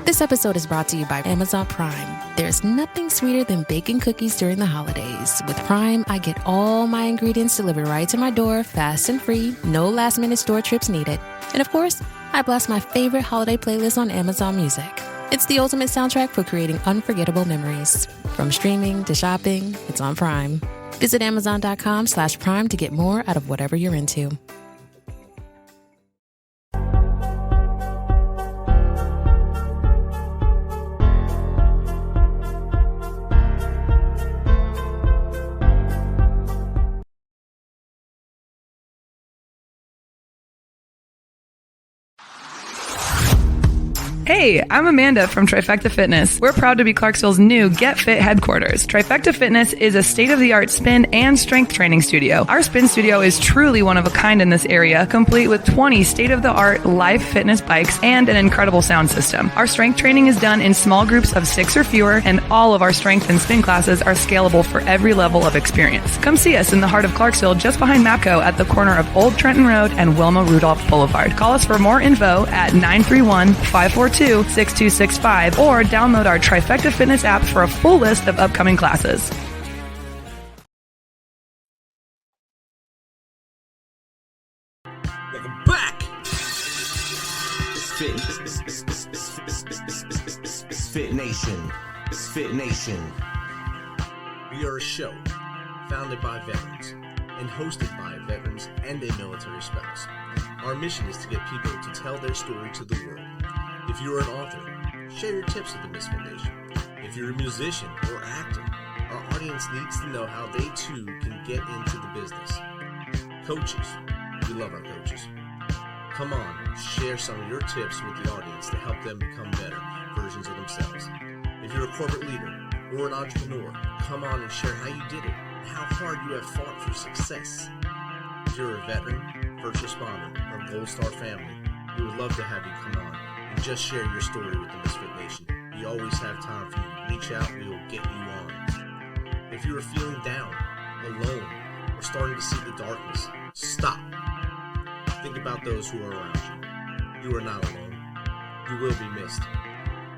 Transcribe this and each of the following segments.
This episode is brought to you by Amazon Prime. There's nothing sweeter than baking cookies during the holidays. With Prime, I get all my ingredients delivered right to my door, fast and free, no last-minute store trips needed. And of course, I blast my favorite holiday playlist on Amazon Music. It's the ultimate soundtrack for creating unforgettable memories. From streaming to shopping, it's on Prime. Visit Amazon.com/Prime to get more out of whatever you're into. Hey, I'm Amanda from Trifecta Fitness. We're proud to be Clarksville's new Get Fit headquarters. Trifecta Fitness is a state-of-the-art spin and strength training studio. Our spin studio is truly one of a kind in this area, complete with 20 state-of-the-art live fitness bikes and an incredible sound system. Our strength training is done in small groups of 6 or fewer, and all of our strength and spin classes are scalable for every level of experience. Come see us in the heart of Clarksville, just behind MAPCO at the corner of Old Trenton Road and Wilma Rudolph Boulevard. Call us for more info at 931-542-6265 or download our Trifecta Fitness app for a full list of upcoming classes. Welcome back. MisFitNation. MisFitNation. We are a show founded by veterans and hosted by veterans and a military spouse. Our mission is to get people to tell their story to the world. If you're an author, share your tips with the Misfit Nation. If you're a musician or actor, our audience needs to know how they too can get into the business. Coaches, we love our coaches. Come on, share some of your tips with the audience to help them become better versions of themselves. If you're a corporate leader or an entrepreneur, come on and share how you did it and how hard you have fought for success. If you're a veteran, first responder, or Gold Star family, we would love to have you come on and just share your story with the Misfit Nation. We always have time for you. Reach out, we will get you on. If you are feeling down, alone, or starting to see the darkness, stop. Think about those who are around you. You are not alone. You will be missed.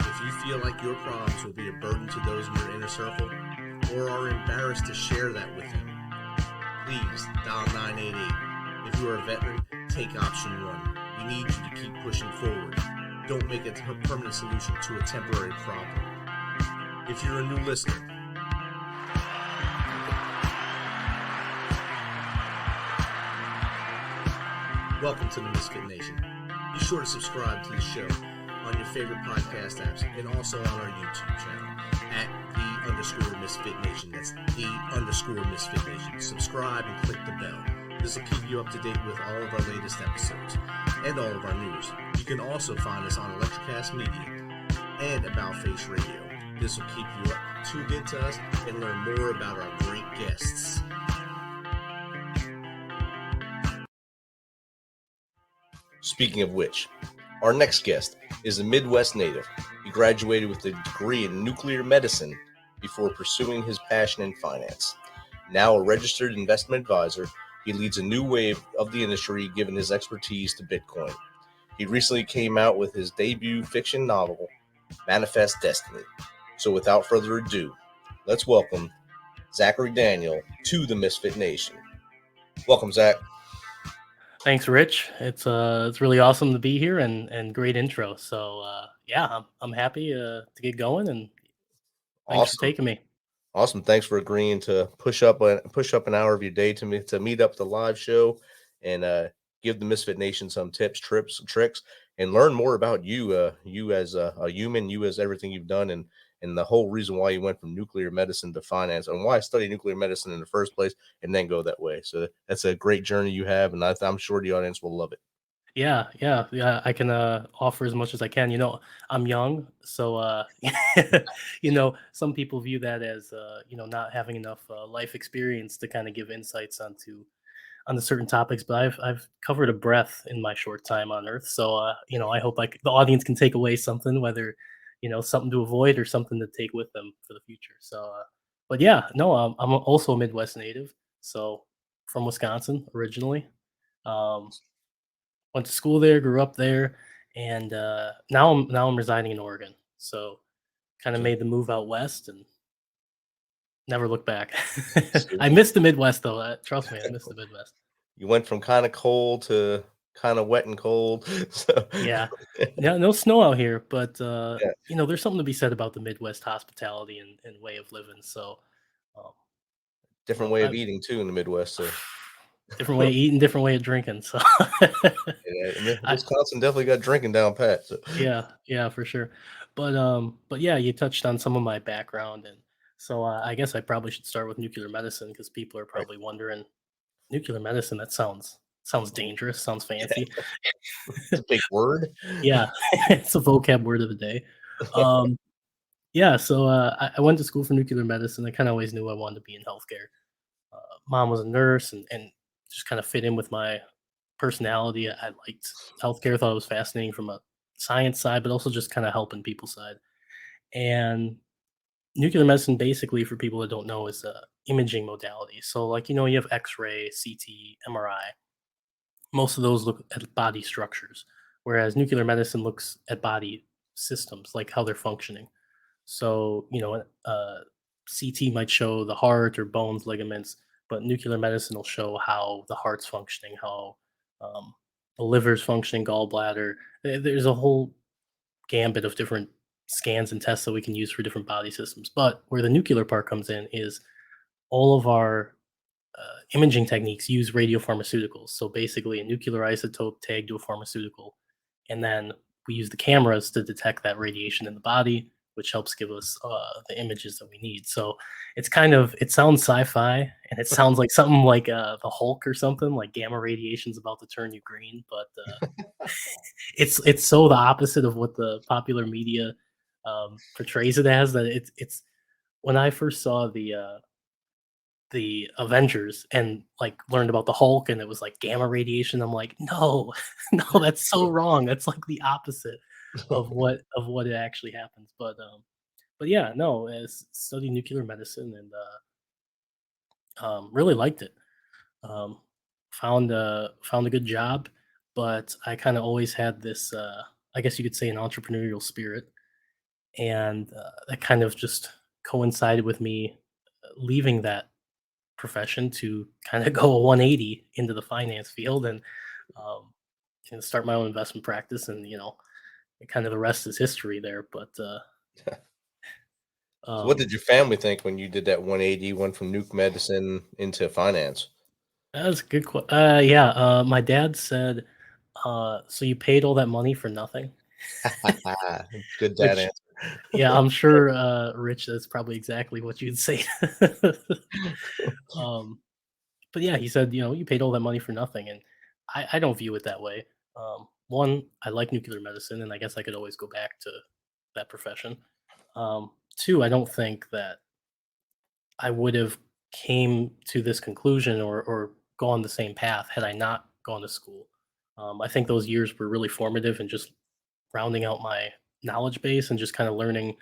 If you feel like your problems will be a burden to those in your inner circle, or are embarrassed to share that with them, please dial 988. If you are a veteran, take option 1. We need you to keep pushing forward. Don't make it a permanent solution to a temporary problem. If you're a new listener, welcome to the Misfit Nation. Be sure to subscribe to the show on your favorite podcast apps and also on our YouTube channel at @the_MisfitNation. That's @the_MisfitNation. Subscribe and click the bell. This will keep you up to date with all of our latest episodes and all of our news. You can also find us on Electrocast Media and About Face Radio. This will keep you up, tuned into us, and learn more about our great guests. Speaking of which, our next guest is a Midwest native. He graduated with a degree in nuclear medicine before pursuing his passion in finance. Now a registered investment advisor, he leads a new wave of the industry given his expertise to Bitcoin. He recently came out with his debut fiction novel, Manifest Destiny. So without further ado, let's welcome Zachary Daniel to the Misfit Nation. Welcome, Zach. Thanks, Rich. It's really awesome to be here and great intro. So yeah, I'm happy to get going, and thanks for taking me. Awesome. Thanks for agreeing to push up an hour of your day to meet up the live show and give the Misfit Nation some tips, tricks, and learn more about you. You as a human, you as everything you've done, and the whole reason why you went from nuclear medicine to finance, and why I studied nuclear medicine in the first place, and then go that way. So that's a great journey you have, and I'm sure the audience will love it. Yeah. I can offer as much as I can. I'm young, so some people view that as not having enough life experience to kind of give insights on the certain topics. But I've covered a breadth in my short time on Earth, so I hope the audience can take away something, whether something to avoid or something to take with them for the future. So, but yeah, no, I'm also a Midwest native, so from Wisconsin originally. Went to school there, grew up there, and now I'm residing in Oregon. So kind of Okay. made the move out west and never looked back. So I miss the Midwest though. Trust me, I miss the Midwest. you went from kind of cold to kind of wet and cold. So Yeah. Yeah, no snow out here, but yeah, there's something to be said about the Midwest hospitality and way of living. So, um, different way of I eating too in the Midwest. So different way of eating, different way of drinking. So, yeah, I Wisconsin definitely got drinking down pat. So yeah, yeah, for sure. But yeah, you touched on some of my background, and so I guess I probably should start with nuclear medicine because people are right. probably wondering nuclear medicine. That sounds dangerous. Sounds fancy. It's a big word. Yeah, it's a vocab word of the day. Um, Yeah, so I went to school for nuclear medicine. I kind of always knew I wanted to be in healthcare. Uh, Mom was a nurse and just kind of fit in with my personality. I liked healthcare, thought it was fascinating from a science side, but also just kind of helping people side. And nuclear medicine, basically, for people that don't know, is a imaging modality. So, like, you have X ray, CT, MRI. Most of those look at body structures, whereas nuclear medicine looks at body systems, like how they're functioning. So, CT might show the heart or bones, ligaments, but nuclear medicine will show how the heart's functioning, how um, the liver's functioning, gallbladder. There's a whole gambit of different scans and tests that we can use for different body systems. But where the nuclear part comes in is all of our imaging techniques use radiopharmaceuticals. So basically, a nuclear isotope tagged to a pharmaceutical, and then we use the cameras to detect that radiation in the body, which helps give us the images that we need. So it sounds sci-fi, and it sounds like something like the Hulk or something, like gamma radiation's about to turn you green, but it's so the opposite of what the popular media portrays it as. That it's when I first saw the Avengers and, like, learned about the Hulk and it was, like, gamma radiation, I'm like, "No, no, that's so wrong, that's, like, the opposite of what it actually happens." But yeah, no, studied nuclear medicine and, really liked it. Um, found a good job, but I kinda always had this, I guess you could say an entrepreneurial spirit, and, that kind of just coincided with me, leaving that profession to kind of go a 180 into the finance field and um, start my own investment practice. And kind of the rest is history there. But So what um, did your family think when you did that 180, went from nuke medicine into finance? that was a good. Yeah, my dad said, "So you paid all that money for nothing?" Good dad Which, answer. yeah, I'm sure, Rich, that's probably exactly what you'd say. um, but yeah, he said, you paid all that money for nothing, and I don't view it that way. One, I like nuclear medicine, and I guess I could always go back to that profession. Two, I don't think that I would have came to this conclusion or gone the same path had I not gone to school. I think those years were really formative and just rounding out my knowledge base and just kind of learning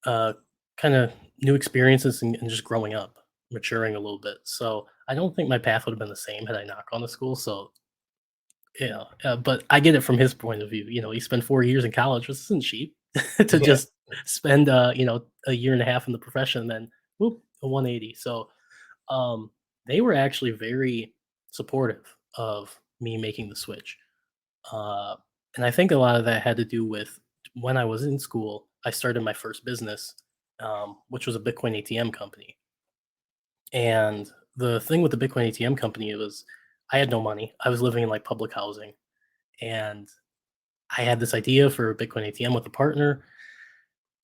uh, kind of new experiences and just growing up, maturing a little bit. So I don't think my path would have been the same had I not gone to school. So but I get it from his point of view. He spent 4 years in college, which isn't cheap, to Yeah, just spend a year and a half in the profession, and then whoop, a 180. So they were actually very supportive of me making the switch. Uh, and I think a lot of that had to do with when I was in school, I started my first business, which was a Bitcoin ATM company. And the thing with the Bitcoin ATM company, it was I had no money. I was living in like public housing, and I had this idea for a Bitcoin ATM with a partner.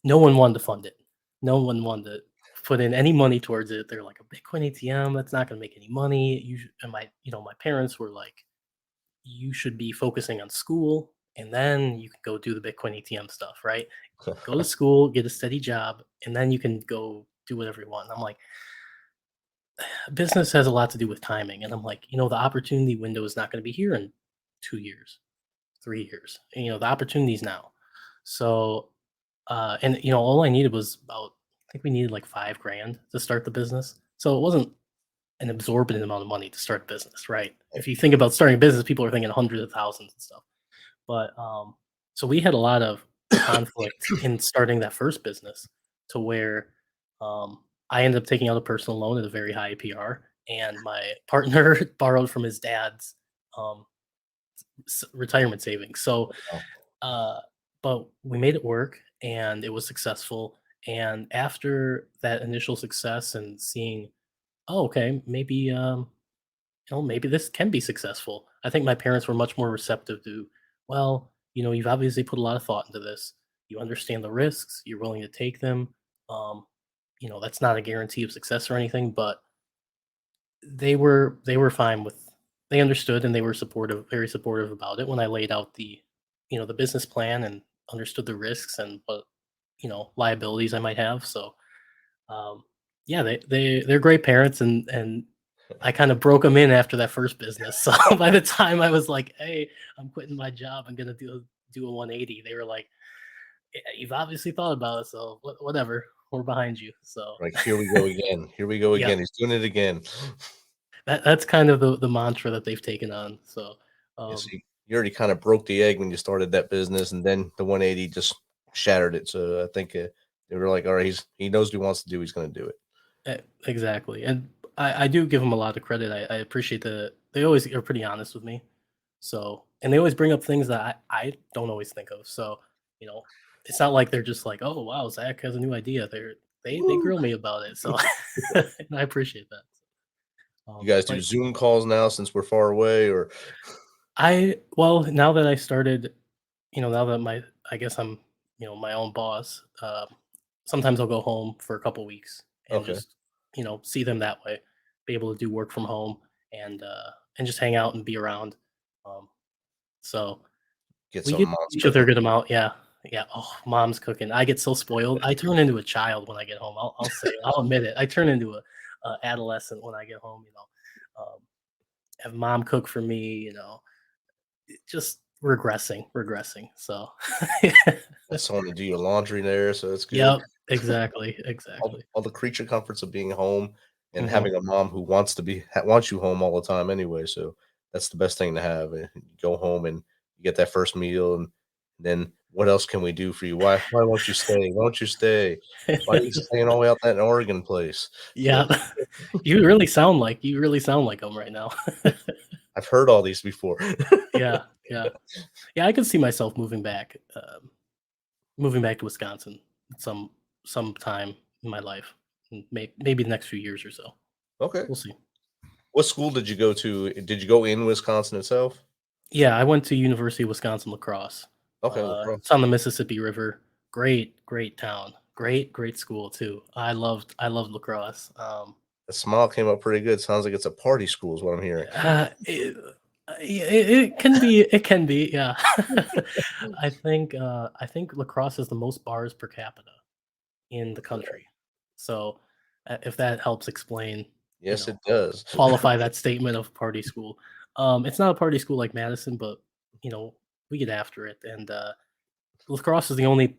No one wanted to fund it. No one wanted to put in any money towards it. They're like, a Bitcoin ATM, that's not going to make any money. And my parents were like, you should be focusing on school, and then you can go do the Bitcoin ATM stuff, right? Go to school, get a steady job, and then you can go do whatever you want. And I'm like, business has a lot to do with timing. And I'm like, the opportunity window is not going to be here in 2 years, 3 years. And, the opportunity's now. So, and all I needed was I think we needed like 5 grand to start the business. So it wasn't an absorbent amount of money to start a business, right? If you think about starting a business, people are thinking hundreds of thousands and stuff. But so we had a lot of conflict in starting that first business to where I ended up taking out a personal loan at a very high APR, and my partner borrowed from his dad's um, retirement savings. So, Wow. uh, but we made it work, and it was successful. And after that initial success and seeing, oh, okay, maybe maybe this can be successful. I think my parents were much more receptive to, well, you've obviously put a lot of thought into this. You understand the risks. You're willing to take them. Um, that's not a guarantee of success or anything, but they were fine with. They understood and they were supportive, very supportive about it when I laid out the business plan and understood the risks and what liabilities I might have. So um, yeah, they're great parents, and I kind of broke them in after that first business. So by the time I was like, "Hey, I'm quitting my job. I'm gonna do a 180," they were like, "Yeah, you've obviously thought about it, so whatever. We're behind you." So Like, here we go again. Here we go yeah, again. He's doing it again. that's kind of the mantra that they've taken on. So Yeah, um, so you already kind of broke the egg when you started that business, and then the 180 just shattered it. So I think they were like, all right, he knows what he wants to do. He's going to do it. exactly, and I do give them a lot of credit. I appreciate they always are pretty honest with me. So, and they always bring up things that I don't always think of. So, you know, it's not like they're just like, "Oh, wow, Zach has a new idea." They Woo! grill me about it. So, and I appreciate that. You guys do But Zoom calls now since we're far away, or well, now that I started, now that I guess I'm, my own boss. Sometimes I'll go home for a couple weeks and okay, just, see them that way, be able to do work from home and just hang out and be around. Um, so get we some get mom's each other a cooking. good amount, yeah, yeah. Oh, mom's cooking. I get so spoiled. I turn into a child when I get home. I'll say it. I'll admit it. I turn into a adolescent when I get home. Have mom cook for me. Just regressing. So, Got someone to do your laundry there, so that's good. yep, exactly. All the creature comforts of being home and Hmm. having a mom who wants you home all the time anyway. So that's the best thing to have. You go home and you get that first meal, and then what else can we do for you? Why won't you stay? Why won't you stay? Why are you staying all the way out that Oregon place? Yeah, you really sound like them right now. I've heard all these before. Yeah, yeah, yeah. I could see myself moving back to Wisconsin some sometime in my life, maybe the next few years or so. Okay. We'll see. What school did you go to? Did you go in Wisconsin itself? Yeah, I went to University of Wisconsin La Crosse. Okay, It's lacrosse. on the Mississippi River. Great town. Great school too. I loved La Crosse. The smile came up pretty good. Sounds like it's a party school, is what I'm hearing. It can be, yeah. I think La Crosse has the most bars per capita in the country. So, if that helps explain, Yes, it does. qualify that statement of party school. It's not a party school like Madison, but you know, we get after it. And La Crosse is the only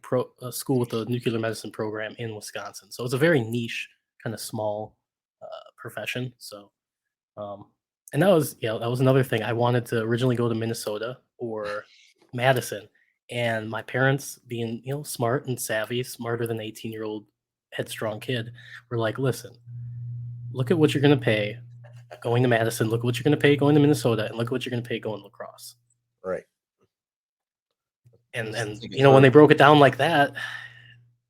school with a nuclear medicine program in Wisconsin, so it's a very niche, kind of small profession. So, um, and that was another thing. I wanted to originally go to Minnesota or Madison, and my parents, being smart and savvy, smarter than 18-year-old headstrong kid, were like, "Listen, look at what you're going to pay going to Madison. Look at what you're going to pay going to Minnesota, and look at what you're going to pay going to La Crosse." Right. And That's and taking you know when turn. they broke it down like that,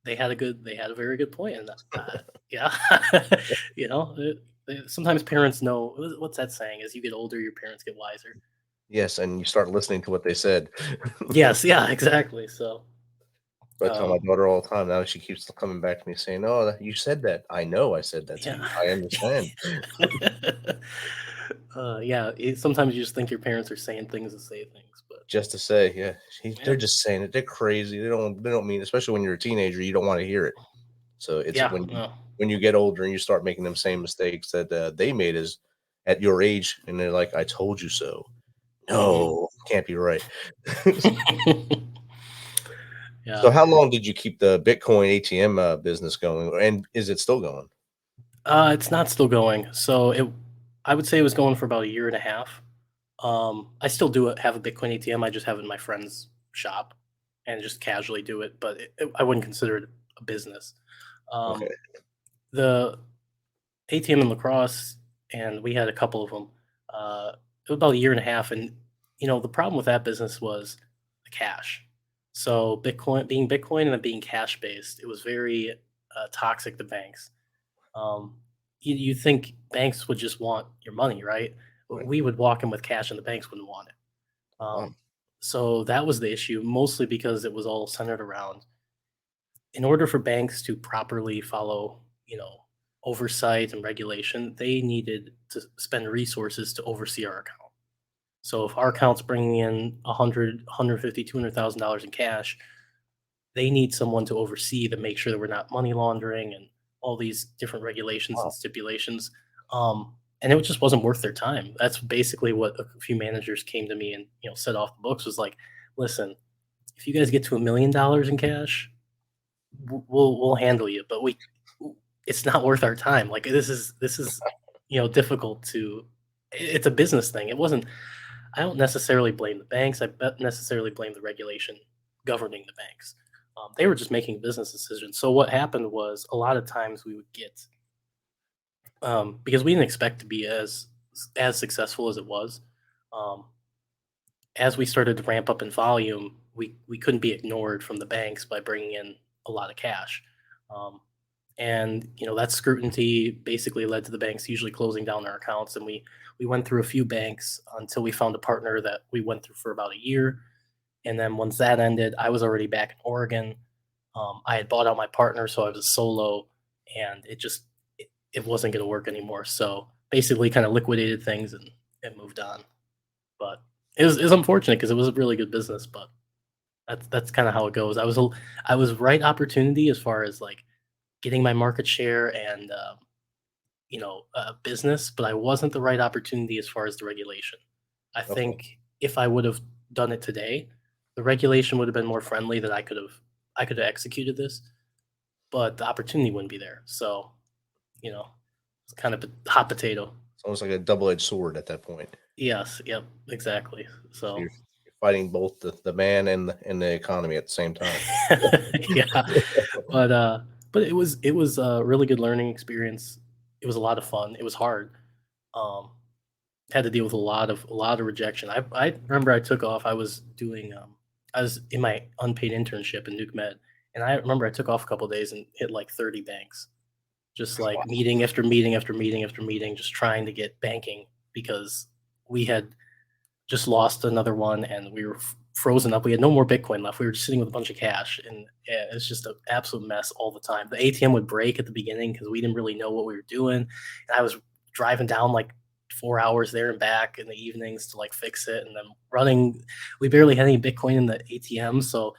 they had a very good point. And yeah, sometimes parents know what's that saying? As you get older, your parents get wiser. Yes, and you start listening to what they said. Yes, yeah, exactly. So, I tell my um, daughter all the time now, she keeps coming back to me saying, "Oh, you said that." I know I said that to yeah, you. I understand. yeah. Sometimes you just think your parents are saying things to say things, but Just to say, yeah, yeah, they're just saying it. They're crazy. They don't mean, especially when you're a teenager, you don't want to hear it. So it's yeah, when you get older and you start making them same mistakes that they made as at your age, and they're like, "I told you so." mhm. No, can't be right. Yeah. So how long did you keep the Bitcoin ATM business going, and is it still going? It's not still going. So I would say it was going for about a year and a half. I still have a Bitcoin ATM. I just have it in my friend's shop and just casually do it, but I wouldn't consider it a business. Okay. Um, the ATM in Lacrosse, and we had a couple of them. It was about a year and a half, and the problem with that business was the cash. So Bitcoin and it being cash based, it was very toxic to banks. Um, you think banks would just want your money, right? Right. We would walk in with cash, and the banks wouldn't want it. Wow. So that was the issue, mostly because it was all centered around, in order for banks to properly follow, oversight and regulation, they needed to spend resources to oversee our account. So if our account's bringing in 100, 150, $200,000 in cash, they need someone to oversee to make sure that we're not money laundering and all these different regulations and Wow. stipulations. And it just wasn't worth their time. That's basically what a few managers came to me and set off the books, was like, listen, if you guys get to $1 million in cash, we'll handle you, but it's not worth our time. Like, this is difficult to. It's a business thing. It wasn't. I don't necessarily blame the banks. Necessarily blame the regulation governing the banks. They were just making business decisions. So what happened was, a lot of times we would get, because we didn't expect to be as successful as it was. Um, as we started to ramp up in volume, we couldn't be ignored from the banks by bringing in a lot of cash. Um, and that scrutiny basically led to the banks usually closing down our accounts, and we went through a few banks until we found a partner that we went through for about a year. And then once that ended, I was already back in Oregon. I had bought out my partner, so I was solo, and it wasn't going to work anymore. So basically kind of liquidated things and moved on. But it was unfortunate because it was a really good business, but that's kind of how it goes. I was right opportunity as far as like getting my market share and business, but I wasn't the right opportunity as far as the regulation. I Okay. think if I would have done it today, the regulation would have been more friendly, that I could have executed this, but the opportunity wouldn't be there. So it's kind of a hot potato. It's almost like a double-edged sword at that point. Yes, yep, exactly. So So you're fighting both the man and the economy at the same time. yeah, but it was a really good learning experience. It was a lot of fun. It was hard. Um, Had to deal with a lot of rejection. I remember I took off. I was in my unpaid internship in Nuke Med, and I remember I took off a couple of days and hit like 30 banks, just like meeting after meeting after meeting after meeting, just trying to get banking, because we had just lost another one, and we were frozen up. We had no more Bitcoin left. We were just sitting with a bunch of cash, and yeah, it's just an absolute mess all the time. The ATM would break at the beginning because we didn't really know what we were doing. And I was driving down like 4 hours there and back in the evenings to like fix it, and then running. We barely had any Bitcoin in the ATM, so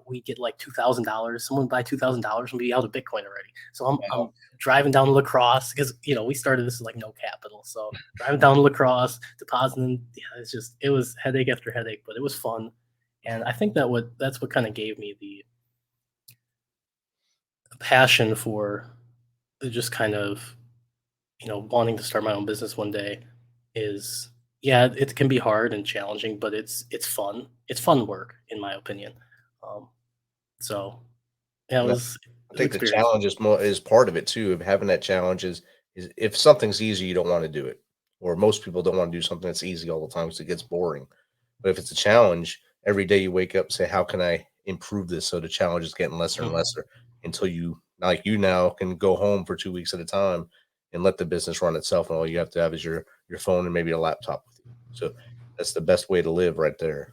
we get like $2,000. Someone buy $2,000 and be out of Bitcoin already. So I'm driving down to Lacrosse, because we started this as like no capital. So driving down to Lacrosse, depositing, yeah, it was headache after headache, but it was fun. And I think that's what kind of gave me the passion for just kind of wanting to start my own business one day. Is, yeah, it can be hard and challenging, but it's fun. It's fun work, in my opinion. Um, so yeah, And it I was think the experience. challenge is part of it too. Of having that challenge is if something's easy, you don't want to do it, or most people don't want to do something that's easy all the time because it gets boring. But if it's a challenge, every day you wake up and say, "How can I improve this?" So the challenge is getting lesser and Mhm. lesser until you now can go home for 2 weeks at a time and let the business run itself, and all you have to have is your phone and maybe a laptop with you. So that's the best way to live right there.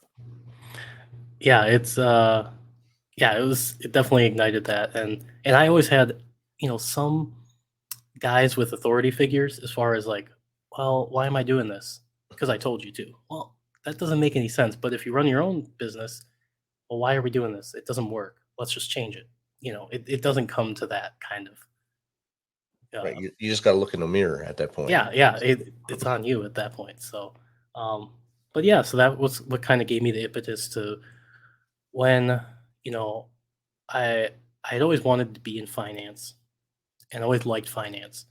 Yeah, it definitely ignited that. And I always had some guys with authority figures, as far as like, well, why am I doing this? Because I told you to. Well, that doesn't make any sense. But if you run your own business, well, why are we doing this? It doesn't work. Let's just change it. It doesn't come to that kind of. Right? Uh, You just got to look in the mirror at that point. yeah, it's on you at that point. So, um, but yeah, so that was what kind of gave me the impetus to, when you know I I had always wanted to be in finance, and always liked finance.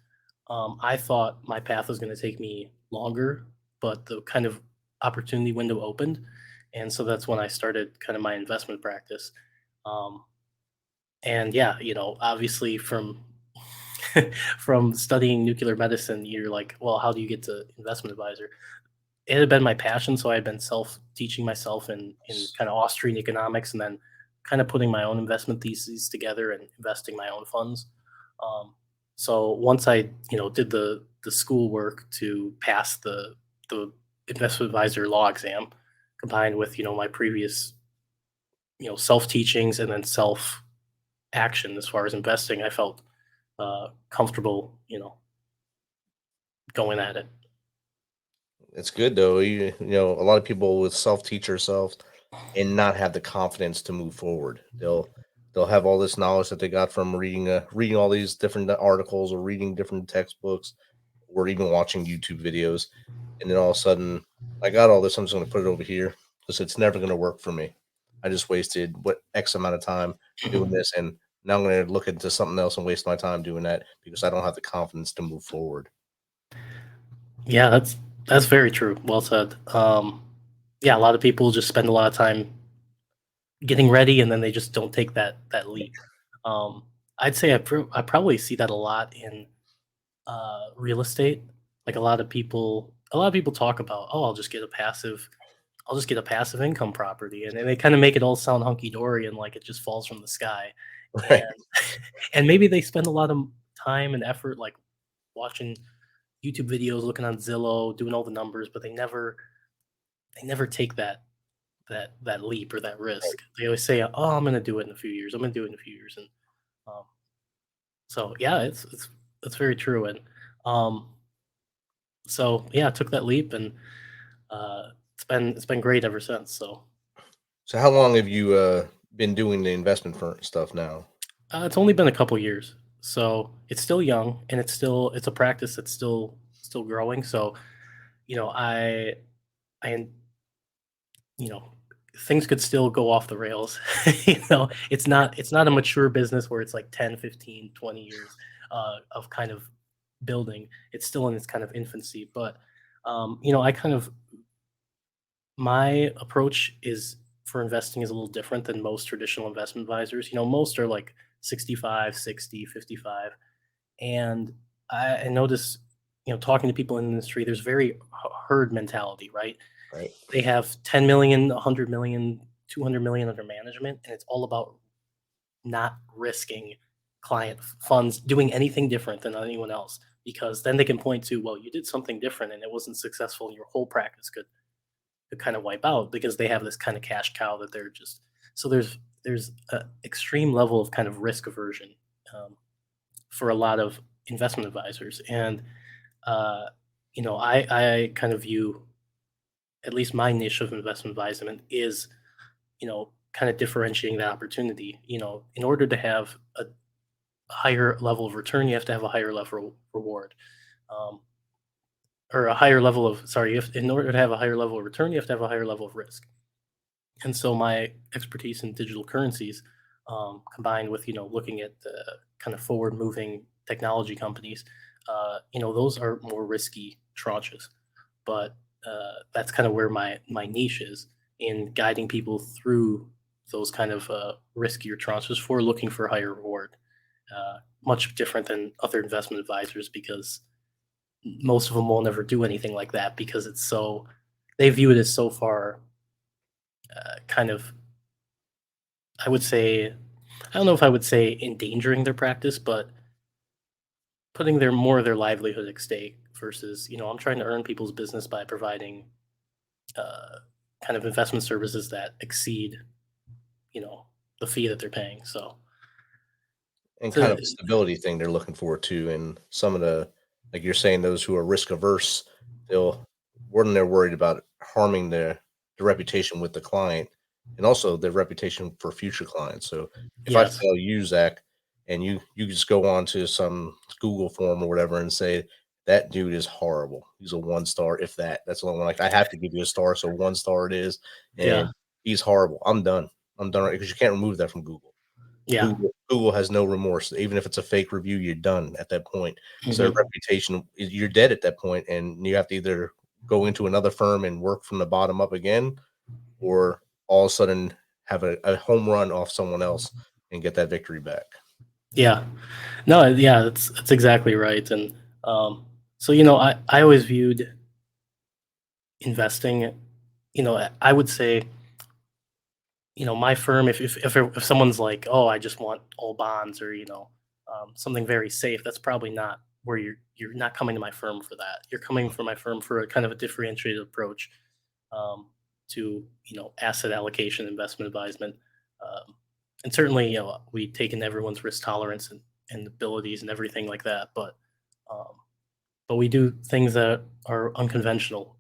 I thought my path was going to take me longer, but the kind of opportunity window opened, and so that's when I started kind of my investment practice. Um, and yeah, obviously from from studying nuclear medicine, you're like, well, how do you get to investment advisor? It had been my passion, so I had been self teaching myself in kind of Austrian economics, and then kind of putting my own investment theses together and investing my own funds. Um, so once I did the schoolwork to pass the investment advisor law exam, combined with my previous self teachings and then self action as far as investing, I felt comfortable going at it. It's good though. A lot of people with self-teach themselves and not have the confidence to move forward. They'll have all this knowledge that they got from reading all these different articles or reading different textbooks or even watching YouTube videos, and then all of a sudden, I got all this. I'm just going to put it over here because it's never going to work for me. I just wasted what X amount of time doing this, and now I'm going to look into something else and waste my time doing that because I don't have the confidence to move forward. Yeah, that's very true. Well said. Yeah, a lot of people just spend a lot of time getting ready, and then they just don't take that leap. I'd say I probably see that a lot in real estate. Like a lot of people talk about, oh, I'll just get a passive income property, and they kind of make it all sound hunky dory and like it just falls from the sky. Right. And and maybe they spend a lot of time and effort like watching YouTube videos, looking on Zillow, doing all the numbers, but they never take that leap or that risk. They always say, "Oh, I'm going to do it in a few years. I'm going to do it in a few years." And um, so, yeah, it's very true. And um, so, yeah, I took that leap, and it's been great ever since. So So how long have you been doing the investment for stuff now? it's only been a couple years, so it's still young, and it's a practice that's still growing. So I you know things could still go off the rails. It's not a mature business where it's like 10, 15, 20 years of kind of building. It's still in its kind of infancy, but I kind of my approach is for investing is a little different than most traditional investment advisors. Most are like 65, 60, 55, and I notice talking to people in the industry, there's very herd mentality, right? Right. They have 10 million, 100 million, 200 million under management, and it's all about not risking client funds doing anything different than anyone else, because then they can point to, well, you did something different and it wasn't successful, and your whole practice could kind of wipe out because they have this kind of cash cow that they're just. So there's an extreme level of kind of risk aversion um, for a lot of investment advisors, and I kind of view at least my niche of investment advisement is kind of differentiating that opportunity. In order to have a higher level of return, you have to have a higher level reward. Um, or a higher level of sorry, in order to have a higher level of return, you have to have a higher level of risk. And so my expertise in digital currencies, combined with looking at the kind of forward moving technology companies, those are more risky tranches. But that's kind of where my niche is in guiding people through those kind of riskier tranches for looking for higher reward. Much different than other investment advisors, because most of them will never do anything like that, because they view it as so far kind of, I would say, I don't know if I would say endangering their practice, but putting more of their livelihood at stake versus, I'm trying to earn people's business by providing kind of investment services that exceed, the fee that they're paying. So And it's kind a, of a stability thing they're looking for too. And some of the, like you're saying, those who are risk averse, they'll more than they're worried about harming the reputation with the client and also their reputation for future clients. So if I yes, tell you, Zach, and you just go on to some Google form or whatever and say that dude is horrible. He's a 1 star, if that. That's the only one. Like I have to give you a star, so 1 star it is, yeah, and he's horrible. I'm done. I'm done because you can't remove that from Google. yeah, Google has no remorse. Even if it's a fake review, you're done at that point. So their hmm reputation, you're dead at that point, and you have to either go into another firm and work from the bottom up again, or all of a sudden have a home run off someone else and get that victory back. Yeah. No, yeah, that's exactly right. And so I always viewed investing, I would say, my firm, if someone's like, oh, I just want all bonds, or something very safe, that's probably not where you're not coming to my firm for that. You're coming for my firm for a kind of a differentiated approach um, to asset allocation, investment advisement, and certainly we take in everyone's risk tolerance and abilities and everything like that, um, but we do things that are unconventional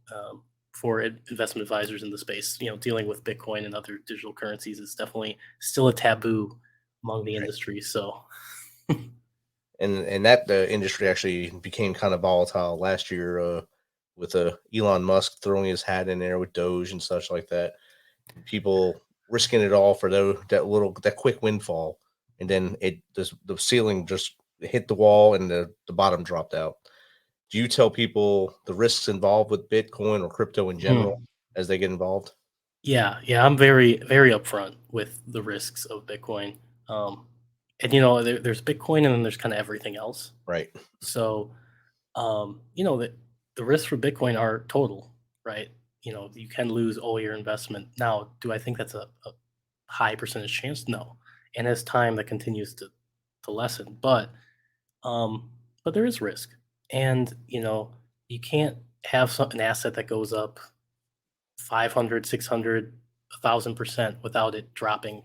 for investment advisors in the space. Dealing with Bitcoin and other digital currencies is definitely still a taboo among the industry. So, and that the industry actually became kind of volatile last year with Elon Musk throwing his hat in there with Doge and such like that. People risking it all for that quick windfall, and then the ceiling just hit the wall and the bottom dropped out. Do you tell people the risks involved with Bitcoin or crypto in general as they get involved? yeah, I'm very, very upfront with the risks of Bitcoin. And there's Bitcoin, and then there's kind of everything else. Right. So, the risks for Bitcoin are total, right? You can lose all your investment. Now, do I think that's a high percentage chance? No. And as time that continues to lessen, but there is risk, and you can't have an asset that goes up 500, 600, 1,000% without it dropping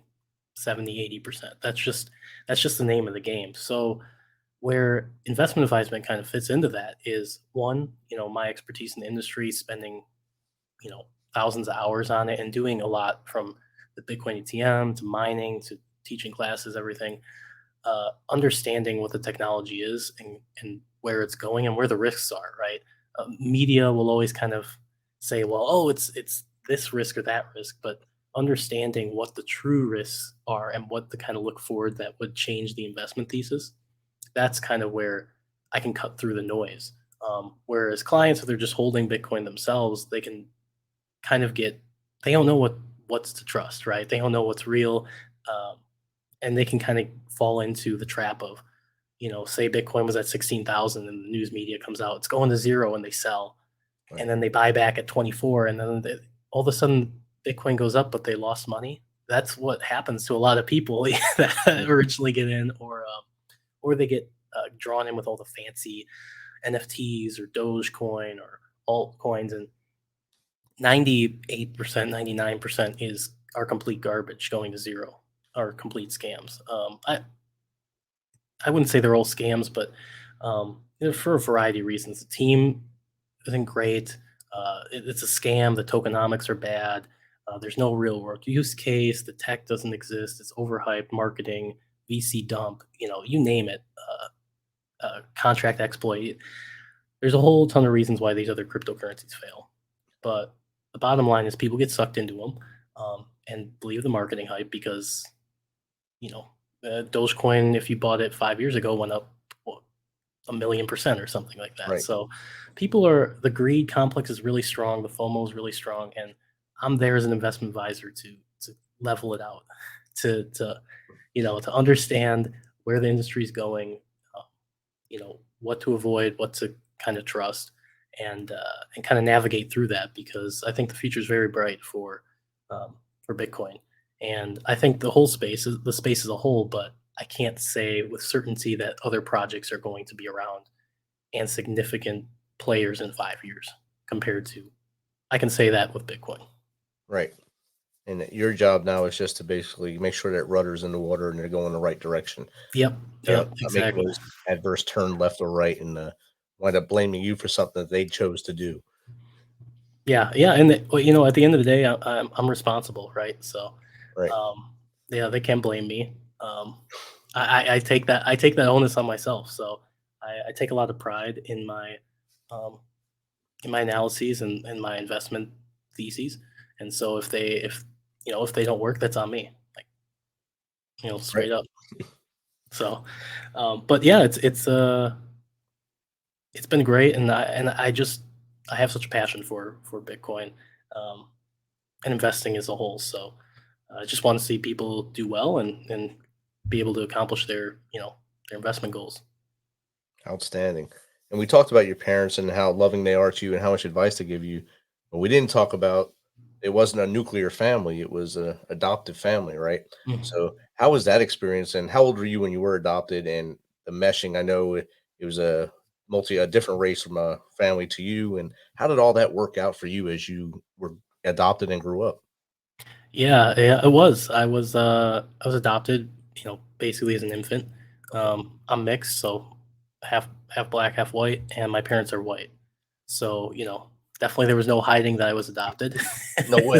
70, 80%. That's just the name of the game. So where investment advisement kind of fits into that is, one, my expertise in the industry, spending thousands of hours on it and doing a lot, from the Bitcoin ATM to mining to teaching classes, everything. Understanding what the technology is, and where it's going and where the risks are, right? Media will always kind of say, well, oh, it's this risk or that risk, but understanding what the true risks are and what to kind of look forward that would change the investment thesis, that's kind of where I can cut through the noise. Whereas clients, if they're just holding Bitcoin themselves, they can kind of they don't know what's to trust, right? They don't know what's real. And they can kind of fall into the trap of, say Bitcoin was at 16,000 and the news media comes out, it's going to zero, and they sell. Right. And then they buy back at 24, and then all of a sudden Bitcoin goes up, but they lost money. That's what happens to a lot of people that originally get in, or they get drawn in with all the fancy NFTs or Dogecoin or altcoins, and 98%, 99% are complete garbage going to zero, are complete scams. I wouldn't say they're all scams, but for a variety of reasons. The team isn't great. It's a scam. The tokenomics are bad. There's no real world use case. The tech doesn't exist. It's overhyped marketing, VC dump, you name it. Contract exploit. There's a whole ton of reasons why these other cryptocurrencies fail. But the bottom line is people get sucked into them and believe the marketing hype, because Dogecoin, if you bought it 5 years ago, went up 1,000,000% or something like that. Right. So the greed complex is really strong. The FOMO is really strong. And I'm there as an investment advisor to level it out, to understand where the industry is going, what to avoid, what to kind of trust, and kind of navigate through that, because I think the future is very bright for Bitcoin. And I think the space as a whole, but I can't say with certainty that other projects are going to be around and significant players in 5 years compared to, I can say that with Bitcoin. Right. And your job now is just to basically make sure that rudder's in the water and they're going the right direction. Yep. Exactly. Make adverse turn left or right, and wind up blaming you for something that they chose to do. Yeah. And at the end of the day, I'm responsible, right? So, right. They can't blame me. I take that onus on myself. So I take a lot of pride in my analyses and my investment theses. And so if they don't work, that's on me. Like, straight up. So, but yeah, it's been great, and I just I have such a passion for Bitcoin, um, and investing as a whole. So I just want to see people do well and be able to accomplish their their investment goals. Outstanding. And we talked about your parents and how loving they are to you and how much advice they give you, but we didn't talk about it wasn't a nuclear family, it was a adoptive family, right? Mhm. So, how was that experience and how old were you when you were adopted and the meshing? I know it was a different race from a family to you, and how did all that work out for you as you were adopted and grew up? Yeah, yeah, it was. I was adopted, basically as an infant. Okay. I'm mixed, so half black, half white, and my parents are white. So, definitely there was no hiding that I was adopted. No way.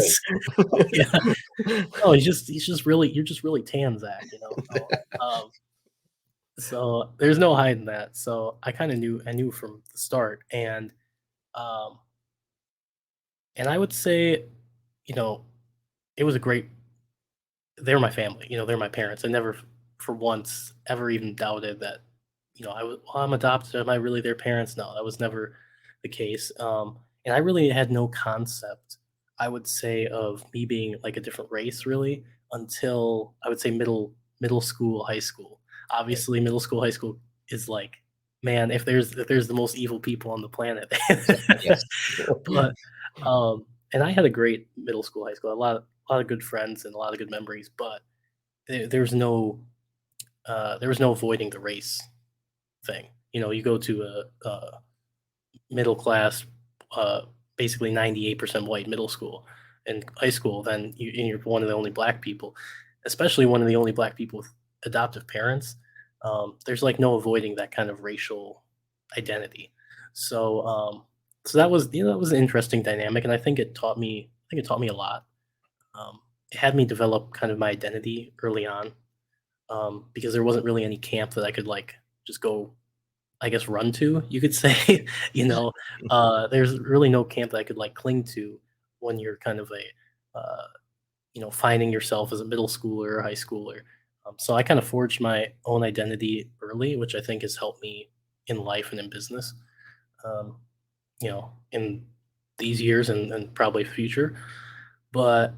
Yeah. No, he's just really you're just really tan, Zach. So there's no hiding that. So I knew from the start, um and I would say, you know, it was a great they're my family, they're my parents. I never for once ever even doubted that, I'm adopted. Am I really their parents? No, that was never the case. And I really had no concept, I would say, of me being like a different race really until I would say middle school, high school. Right. Obviously, middle school, high school is like, man, if there's the most evil people on the planet. Yes. But and I had a great middle school, high school, a lot of good friends and a lot of good memories, but there was no avoiding the race thing. You go to a middle class, uh, basically 98% white middle school and high school, then you're one of the only black people, especially one of the only black people with adoptive parents. There's like no avoiding that kind of racial identity. So that was an interesting dynamic, and I think it taught me a lot. It had me develop kind of my identity early on, because there wasn't really any camp that I could like just go, I guess, run to. You could say, you know, there's really no camp that I could like cling to when you're kind of finding yourself as a middle schooler or high schooler. So I kind of forged my own identity early, which I think has helped me in life and in business. Um, in these years and probably future. But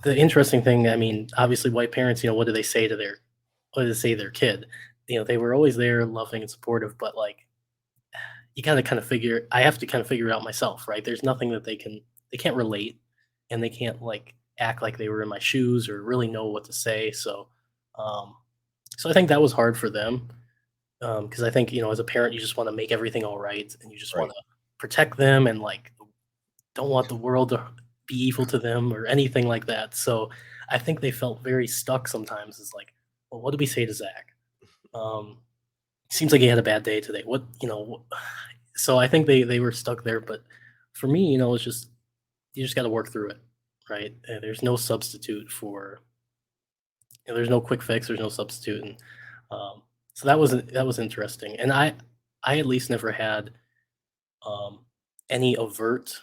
the interesting thing, I mean, obviously, white parents, what do they say to their kid? They were always there, loving and supportive, but like you gotta kind of figure. I have to kind of figure it out myself, right? There's nothing that they can't relate, and they can't like act like they were in my shoes or really know what to say. Um, so I think that was hard for them, because I think as a parent, you just want to make everything all right, and you just want Right. to protect them and like don't want the world to be evil to them or anything like that. So I think they felt very stuck sometimes. It's like, well, what do we say to Zach? Um, Seems like he had a bad day today. So I think they were stuck there. But for me, it's just you just got to work through it, right? There's no substitute for. There's no quick fix. There's no substitute, and um, so that was interesting. And I at least never had um, any overt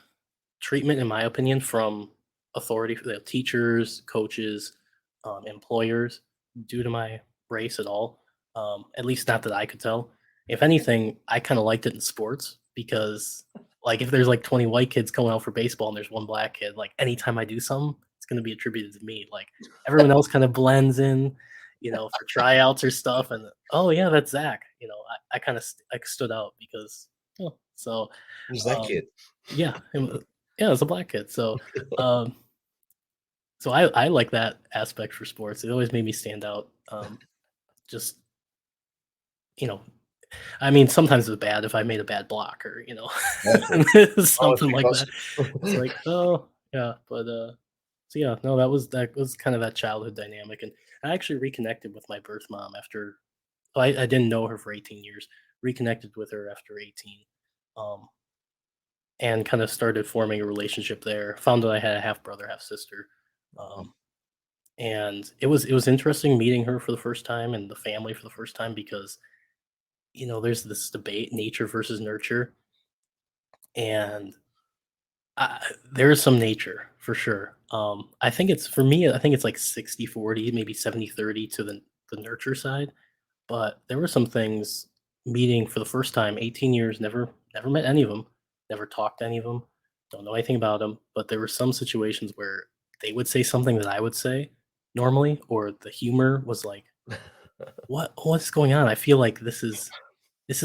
treatment, in my opinion, from authority, teachers, coaches, employers, due to my race at all. At least not that I could tell. If anything, I kind of liked it in sports because, like, if there's like 20 white kids coming out for baseball and there's one black kid, like, anytime I do something, it's going to be attributed to me. Like, everyone else kind of blends in, for tryouts or stuff. And, oh, yeah, that's Zach. I kind of stood out because, so Who's that um, kid? yeah, yeah, it's a black kid. Um, so I like that aspect for sports. It always made me stand out. Just you know, I mean, sometimes it's bad if I made a bad block or Naturally. Oh, if something you like that. It's hustle. like, oh yeah, but so yeah, no, that was kind of that childhood dynamic, and I actually reconnected with my birth mom after. I didn't know her for 18 years. Reconnected with her after 18. Um, and kind of started forming a relationship there. Found that I had a half brother, half sister, um, and it was interesting meeting her for the first time and the family for the first time because there's this debate, nature versus nurture, and there is some nature for sure. I think it's for me. I think it's like 60-40, maybe 70-30 to the nurture side. But there were some things meeting for the first time, 18 years, never met any of them. never talked to any of them, don't know anything about them. But there were some situations where they would say something that I would say normally, or the humor was like, what's going on? I feel like this is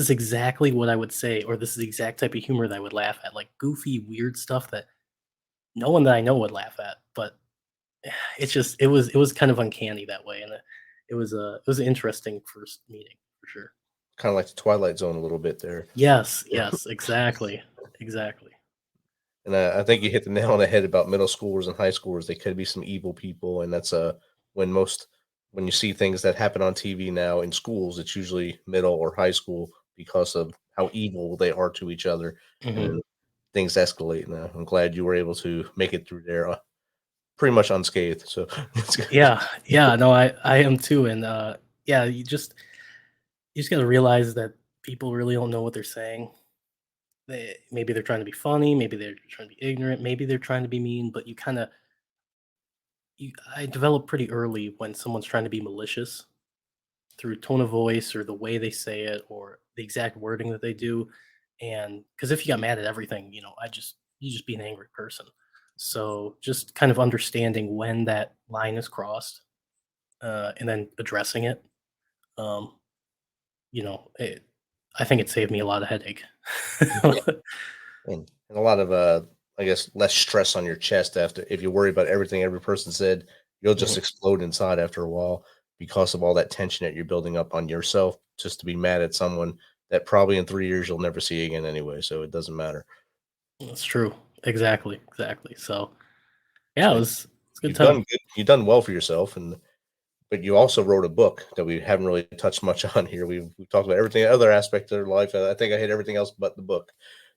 exactly what I would say, or this is the exact type of humor that I would laugh at, like goofy, weird stuff that no one that I know would laugh at. But it was kind of uncanny that way, and it was an interesting first meeting for sure. Kind of like the Twilight Zone a little bit there. Yes, yes, exactly, exactly. And I think you hit the nail on the head about middle schoolers and high schoolers. They could be some evil people, and that's when most when you see things that happen on TV now in schools, it's usually middle or high school because of how evil they are to each other, and Mhm. then things escalate. And I'm glad you were able to make it through there pretty much unscathed. So it's good. Yeah, yeah, no, I am too, and yeah, you just got to realize that people really don't know what they're saying. Maybe they're trying to be funny, maybe they're trying to be ignorant, maybe they're trying to be mean, but I develop pretty early when someone's trying to be malicious through tone of voice or the way they say it or the exact wording that they do. And because if you got mad at everything, you just be an angry person. So just kind of understanding when that line is crossed, and then addressing it. Um, you know, it, I think it saved me a lot of headache. And a lot of I guess less stress on your chest after if you worry about everything every person said, you'll just Mhm. explode inside after a while because of all that tension that you're building up on yourself just to be mad at someone that probably in 3 years you'll never see again anyway. So it doesn't matter. That's true. Exactly. Exactly. So yeah, And it's a good time. you've done well for yourself, and but you also wrote a book that we haven't really touched much on here. We've talked about everything, other aspects of their life. I think I hit everything else but the book.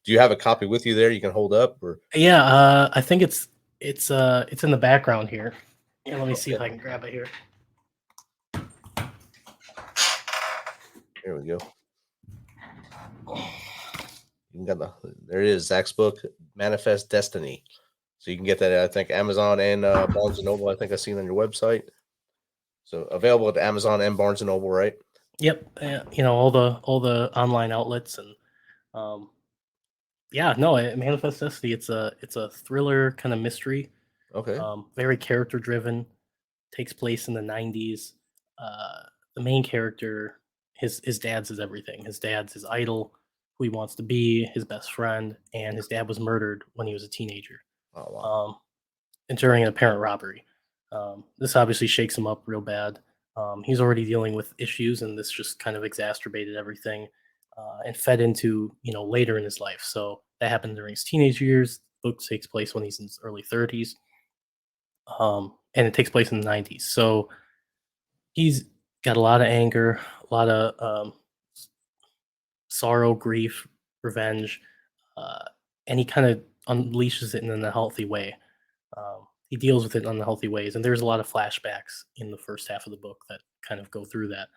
Do you have a copy with you there you can hold up or Yeah, I think it's in the background here. Yeah, let me see okay, if I can grab it here. here we go. You can get there it is, Zach's book, Manifest Destiny. So you can get that at I think Amazon and Barnes and Noble. I think I've seen on your website. So available at Amazon and Barnes and Noble, right? Yep, all the online outlets and um yeah, no, Manifest Destiny. It's a thriller kind of mystery, Okay. very character driven. Takes place in the 90s. Uh, the main character, his dad's is everything. His dad's his idol, who he wants to be, his best friend, and his dad was murdered when he was a teenager, Oh wow. um, and during an apparent robbery. This obviously shakes him up real bad. He's already dealing with issues, and this just kind of exacerbated everything and fed into later in his life. So that happened during his teenage years. The book takes place when he's in his early 30s, and it takes place in the 90s. So he's got a lot of anger, a lot of sorrow, grief, revenge, uh, and he kind of unleashes it in an unhealthy way. He deals with it in unhealthy ways, and there's a lot of flashbacks in the first half of the book that kind of go through that.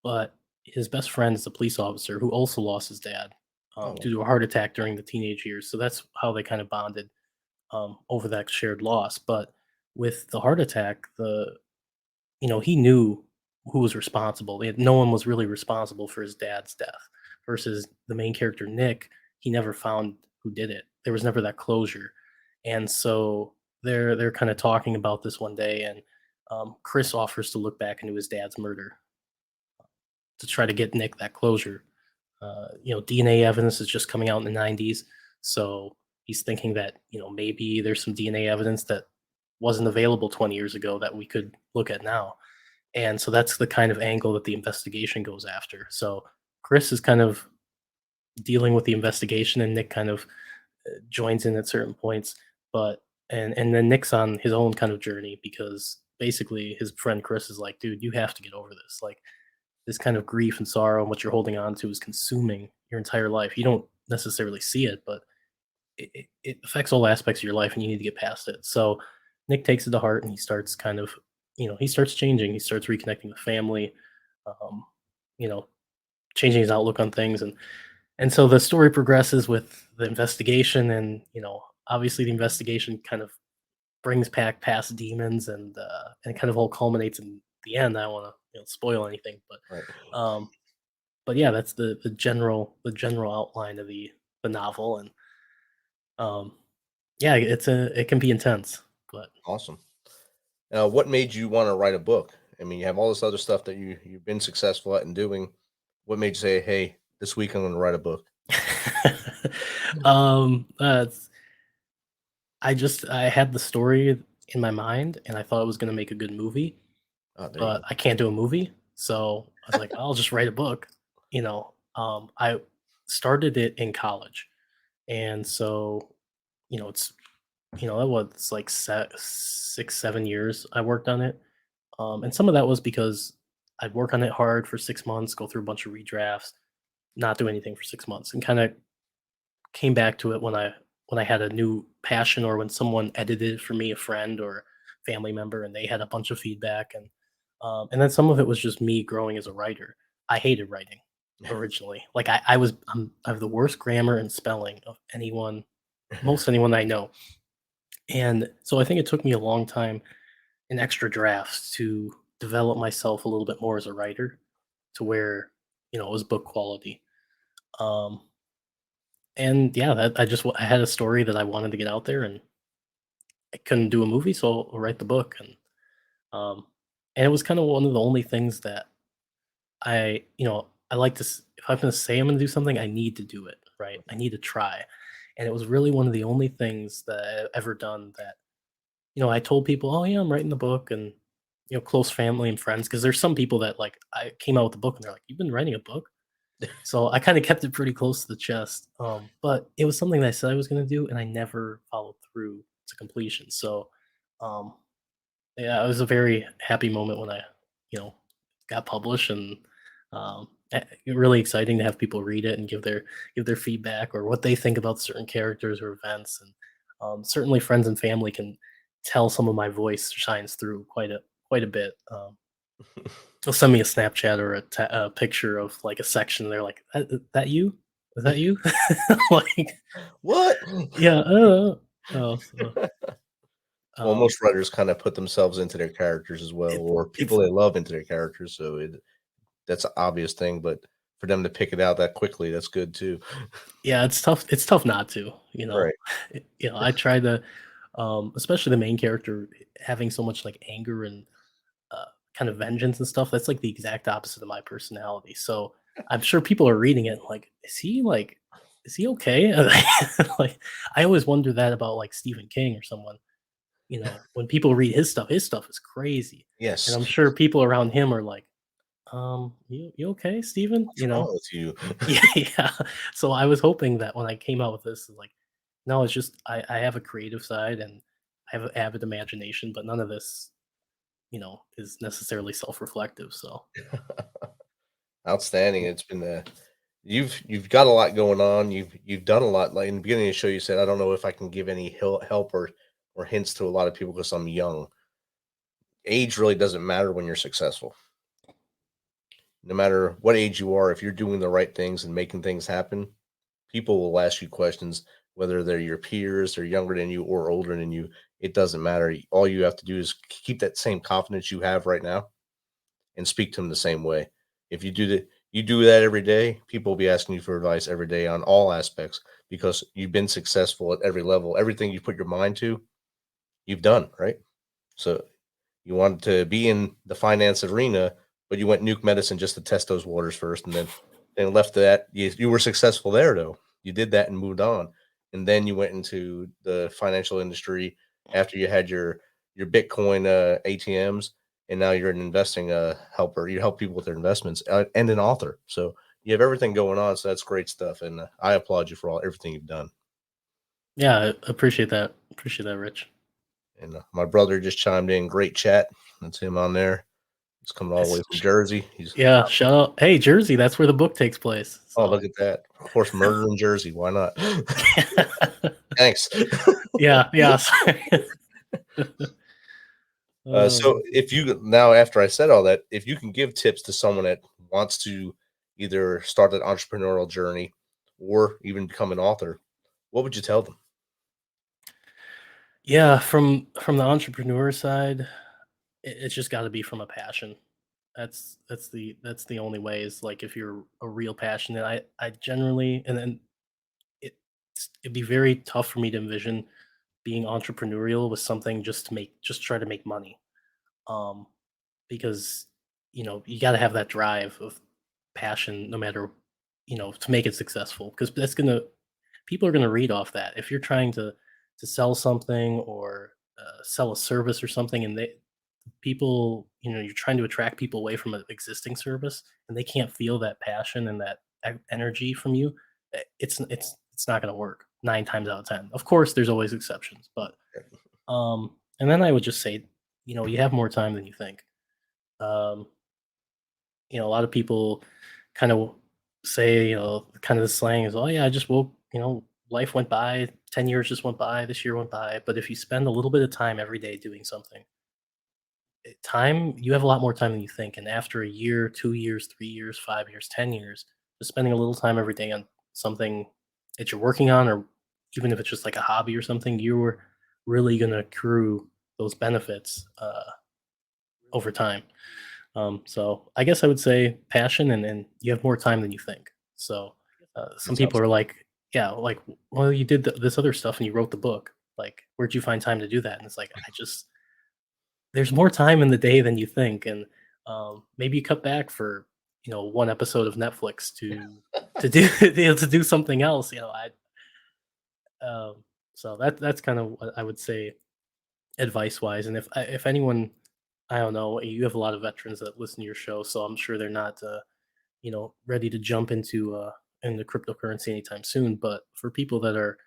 But his best friend is a police officer who also lost his dad Oh due to a heart attack during the teenage years. So that's how they kind of bonded over that shared loss. But with the heart attack, he knew who was responsible. No one was really responsible for his dad's death. Versus the main character Nick, he never found who did it. There was never that closure, and so they're kind of talking about this one day, and Chris offers to look back into his dad's murder to try to get Nick that closure. DNA evidence is just coming out in the 90s, so he's thinking that maybe there's some DNA evidence that wasn't available 20 years ago that we could look at now. And so that's the kind of angle that the investigation goes after. So Chris is kind of dealing with the investigation, and Nick kind of joins in at certain points. But and then Nick's on his own kind of journey because basically his friend Chris is like, dude, you have to get over this. Like this kind of grief and sorrow and what you're holding on to is consuming your entire life. You don't necessarily see it, but it affects all aspects of your life, and you need to get past it. So Nick takes it to heart, and he starts kind of, he starts changing. He starts reconnecting with family, um, you know, changing his outlook on things, and so the story progresses with the investigation, and obviously the investigation kind of brings back past demons, and it kind of all culminates in the end. I don't want to spoil anything, right. but yeah, that's the general outline of the novel, and Um, yeah, it can be intense, but Awesome. Now, what made you want to write a book? I mean, you have all this other stuff that you've been successful at and doing. What made you say, "Hey, this week I'm going to write a book"? it's I had the story in my mind, and I thought it was gonna make a good movie, Oh, there you but go. I can't do a movie, so I was like, "I'll just write a book," you know? I started it in college, and so, it's that was like 6, 7 years I worked on it, and some of that was because I'd work on it hard for 6 months, go through a bunch of redrafts, not do anything for 6 months, and kinda came back to it when I had a new passion or when someone edited for me, a friend or family member, and they had a bunch of feedback, and then some of it was just me growing as a writer. I hated writing originally. Like I have the worst grammar and spelling of most anyone I know. And so I think it took me a long time in extra drafts to develop myself a little bit more as a writer to where, it was book quality. Um, and yeah, I had a story that I wanted to get out there, and I couldn't do a movie, so I'll write the book, um, and it was kind of one of the only things that I like to. If I'm going to say I'm going to do something, I need to do it, right? I need to try, and it was really one of the only things that I've ever done that I told people, "Oh yeah, I'm writing the book," and close family and friends, because there's some people that like I came out with the book and they're like, "You've been writing a book?" So I kind of kept it pretty close to the chest. But it was something that I said I was going to do, and I never followed through to completion. So, um, yeah, it was a very happy moment when I, you know, got published, and really exciting to have people read it and give their feedback or what they think about certain characters or events. And certainly, friends and family can tell some of my voice shines through quite a bit. They'll send me a Snapchat or a picture of, like, a section, they're like, that you? Is that you?" Like, What? yeah, so, Well, um, most writers kind of put themselves into their characters as well, it or people it's they love into their characters. So that's an obvious thing, but for them to pick it out that quickly, that's good too. yeah, it's tough not to, you know? Right. I try to, especially the main character having so much, like, anger and, uh, kind of vengeance and stuff, that's, like, the exact opposite of my personality, so I'm sure people are reading it like, is he okay?" Like, I always wonder that about, like, Stephen King or someone, when people read his stuff is crazy, and Yes. I'm sure people around him are like, you okay, Stephen?" What's wrong with you? Yeah, yeah. So I was hoping that when I came out with this, like, no, it's just I have a creative side and I have an avid imagination, but none of this, is necessarily self-reflective. So Outstanding. It's been you've got a lot going on. You've done a lot. Like in the beginning of the show, you said, "I don't know if I can give any help or hints to a lot of people because I'm young." Age really doesn't matter when you're successful. No matter what age you are, if you're doing the right things and making things happen, people will ask you questions, whether they're your peers, they're younger than you or older than you. It doesn't matter. All you have to do is keep that same confidence you have right now and speak to them the same way. If you do that every day, people will be asking you for advice every day on all aspects because you've been successful at every level. Everything you put your mind to, you've done, right? So you wanted to be in the finance arena, but you went nuke medicine just to test those waters first, and then left that. You were successful there, though. You did that and moved on, and then you went into the financial industry after you had your Bitcoin ATMs, and now you're an investing helper. You help people with their investments and an author. So you have everything going on. So that's great stuff, and I applaud you for everything you've done. yeah, I appreciate that. Appreciate that, Rich. And my brother just chimed in. Great chat. That's him on there. He's coming all the way from Jersey. He's Yeah, shout out. Hey, Jersey, that's where the book takes place. oh, So look at that. Of course, murder in Jersey. Why not? Thanks. yeah, yeah. Sorry. So if you now after I said all that, if you can give tips to someone that wants to either start an entrepreneurial journey or even become an author, what would you tell them? Yeah, from the entrepreneur side, it's just got to be from a passion. That's the only way is like if you're a real passionate. I generally and then it'd be very tough for me to envision being entrepreneurial with something just try to make money. Um, because you got to have that drive of passion, no matter to make it successful. Because people are gonna read off that. If you're trying to sell something or sell a service or something, and you're trying to attract people away from an existing service, and they can't feel that passion and that energy from you, it's not gonna work 9 times out of 10. Of course, there's always exceptions, but and then I would just say, you have more time than you think. Um, a lot of people kind of say, kind of the slang is, oh yeah, I just woke, life went by, 10 years just went by, this year went by. But if you spend a little bit of time every day doing something, you have a lot more time than you think. And after a year, 2 years, 3 years, 5 years, 10 years, just spending a little time every day on something that you're working on, or even if it's just like a hobby or something, you're really going to accrue those benefits over time. So I guess I would say passion, and you have more time than you think. So some people are like, yeah, like, well, you did this other stuff and you wrote the book. Like, where'd you find time to do that? And it's like, there's more time in the day than you think. And maybe you cut back for, one episode of Netflix to do something else. So that's kind of what I would say advice wise. And if anyone, I don't know, you have a lot of veterans that listen to your show, so I'm sure they're not ready to jump into cryptocurrency anytime soon. But for people that are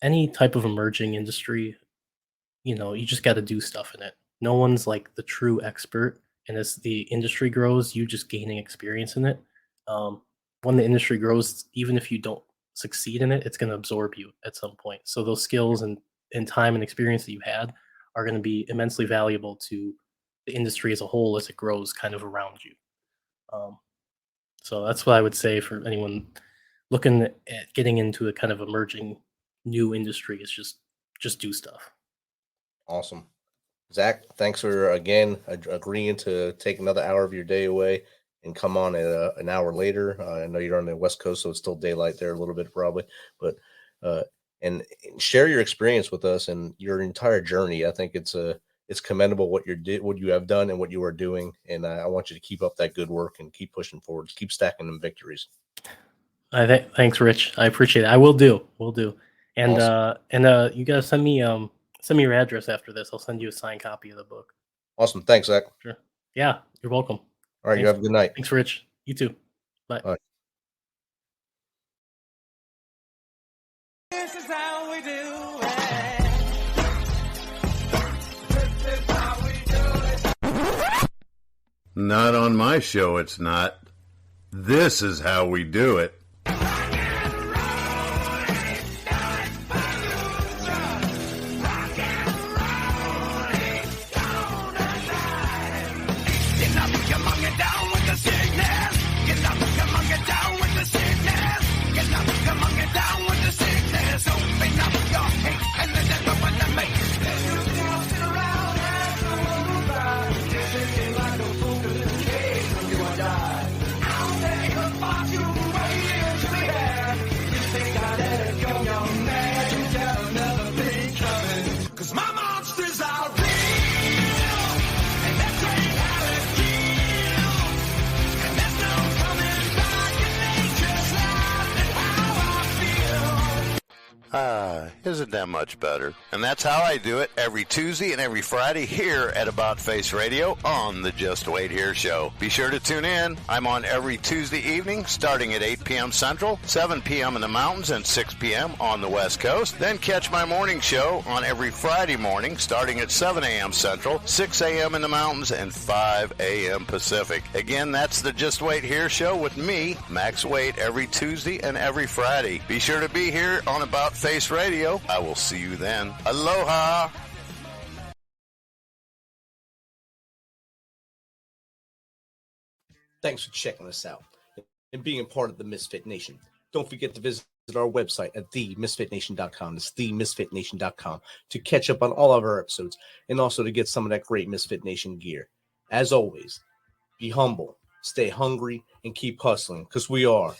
any type of emerging industry, you just got to do stuff in it. No one's like the true expert, and as the industry grows, you just gaining experience in it. When the industry grows, even if you don't succeed in it, it's going to absorb you at some point. So those skills and time and experience that you had are going to be immensely valuable to the industry as a whole as it grows kind of around you. So that's what I would say for anyone looking at getting into a kind of emerging new industry, is just do stuff. Awesome. Zach, thanks for, again, agreeing to take another hour of your day away and come on at an hour later. I know you're on the West Coast, so it's still daylight there a little bit probably, but and share your experience with us and your entire journey. I think it's commendable what you have done and what you are doing, and I want you to keep up that good work and keep pushing forward, keep stacking them victories. Thanks, Rich. I appreciate it. I will do. And awesome. You guys send me your address after this. I'll send you a signed copy of the book. Awesome. Thanks, Zach. Sure. Yeah, you're welcome. All right. Thanks. You have a good night. Thanks, Rich. You too. Bye. Bye. This is how we do it. Not on my show, it's not. This is how we do it. Isn't that much better? And that's how I do it every Tuesday and every Friday here at About Face Radio on the Just Wait Here show. Be sure to tune in. I'm on every Tuesday evening starting at 8 p.m. Central, 7 p.m. in the mountains, and 6 p.m. on the West Coast. Then catch my morning show on every Friday morning starting at 7 a.m. Central, 6 a.m. in the mountains, and 5 a.m. Pacific. Again, that's the Just Wait Here show with me, Max Wait, every Tuesday and every Friday. Be sure to be here on About Face Radio. I will see you then. Aloha! Thanks for checking us out and being a part of the Misfit Nation. Don't forget to visit our website at themisfitnation.com. It's themisfitnation.com to catch up on all of our episodes and also to get some of that great Misfit Nation gear. As always, be humble, stay hungry, and keep hustling, because we are